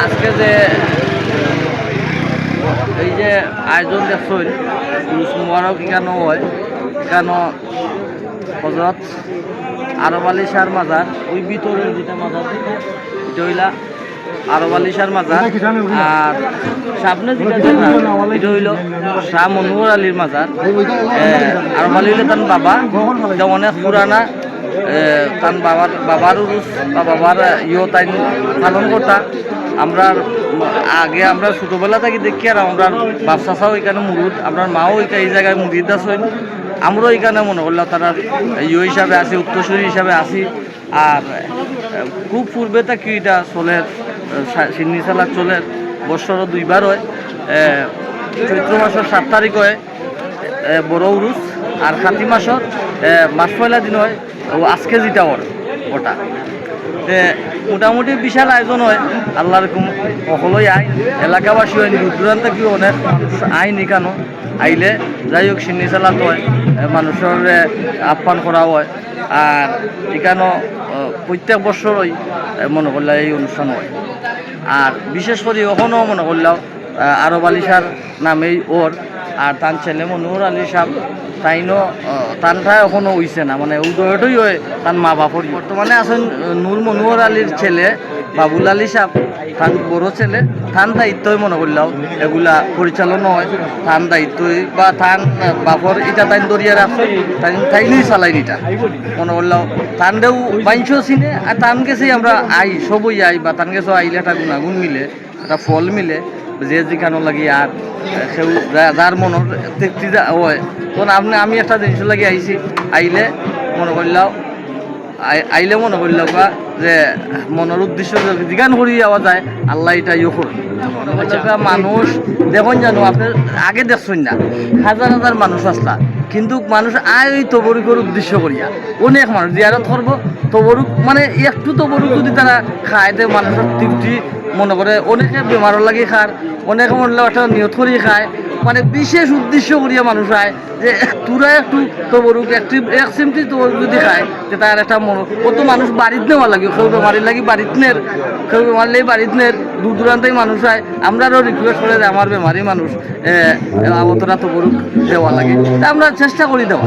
আজকে যে এই যে আয়োজন দেখছেন মুবারক কেন হয় কেন হজরত আরব আলী শাহর মাজার ওই ভিতরের যেটা মাজার এটা হইলা আরব আলী শাহর মাজার। আর সামনে যেটা এটা হইল শাহ মনোহর আলীর মাজার। আরব আলী হইলে তার বাবা, এটা অনেক পুরানা। তার বাবার উরুস বা বাবার তাই পালন করতা। আমরা আগে আমরা ছোটোবেলা থেকে দেখি আর আমরা বাচ্চাও এখানে মুরুদ, আপনার মাও এই জায়গায় মুরিদ আছেন। আমরাও এখানে মনে করলাম তারা হিসাবে আছি, উত্তরসূরি হিসাবে আছি। আর খুব পূর্বে থেকে এটা চলে, সিন্নি চালা চলে, বছরও দুইবার হয়। চৈত্র মাসের 7 তারিখ হয় বড় উরুস, আর কাতি মাসের মাস পয়লা দিন হয় আজকে যেটা ওটা। মোটামুটি বিশাল আয়োজন হয়। আল্লাহর সকলেই আইন, এলাকাবাসী হয়, দূর দূরান্ত কি অনেক মানুষ আইন এখানো আইলে যাই হোক সিন্নি চালাতে হয়, মানুষের আহ্বান করা হয়। আর এখানেও প্রত্যেক বছরই মনে করলে এই অনুষ্ঠান হয়। আর বিশেষ করে এখনও মনে করলেও আরব আলী শাহর নামেই আর তার ছেলে মনোহর আলী সাহ তাইনও তানটা এখনও হইছে না, মানে উদয়টাই হয় তার মা বাপর। বর্তমানে আছেন নূর মনোহর আলীর ছেলে বাবুল আলী সাহ, তার বড় ছেলে। থান দায়িত্বই মনে করলেও এগুলা পরিচালনা হয়, থান দায়িত্বই বা থান বাপর এটা তাইন দরিয়া রাখছে, তাইনই চালাই এটা মনে করলেও। থানটাও বাইনছেও চিনে, আর তান গেছে আমরা সবই বা তান গেছেও আইলে একটা গুণাগুণ মিলে, একটা ফল মিলে যে যেখানে লাগি। আর সেও যার মনের তৃপ্তি হয়। তখন আমি একটা জিনিস লাগি আইছি, আইলে মনে করলাম মনে করলাম যে মনের উদ্দেশ্য জিজ্ঞান করি যাওয়া যায়, আল্লাহ এটা করে। মানুষ দেখুন জানো, আপনি আগে দেখছেন না, হাজার হাজার মানুষ আসলা, কিন্তু মানুষ ওই তবরুকের উদ্দেশ্য করিয়া অনেক মানুষ জিয়ারত করবো। তবরুক মানে একটু তবরুক যদি তারা খায়, মানুষের তৃপ্তি মনে করে। অনেকে বেমারও লাগে খার, অনেকে মনে একটা নিয়ত করিয়ে খায়, মানে বিশেষ উদ্দেশ্য করিয়া মানুষ আয় যে তোরা একটু তবরুক এক চিমটি তবরুক যদি খায়, যে তার একটা কত মানুষ বাড়িতে নেওয়া লাগে, কেউ বেমারি লাগি বাড়িতে নের, কেউ বেমার লাগি বাড়িতে নের, দূর দূরান্তেই মানুষ আয়। আমরা আরও রিকোয়েস্ট করে যে আমার বেমারি মানুষ অতটা তবরুক দেওয়া লাগে, তা আমরা চেষ্টা করি দেওয়া।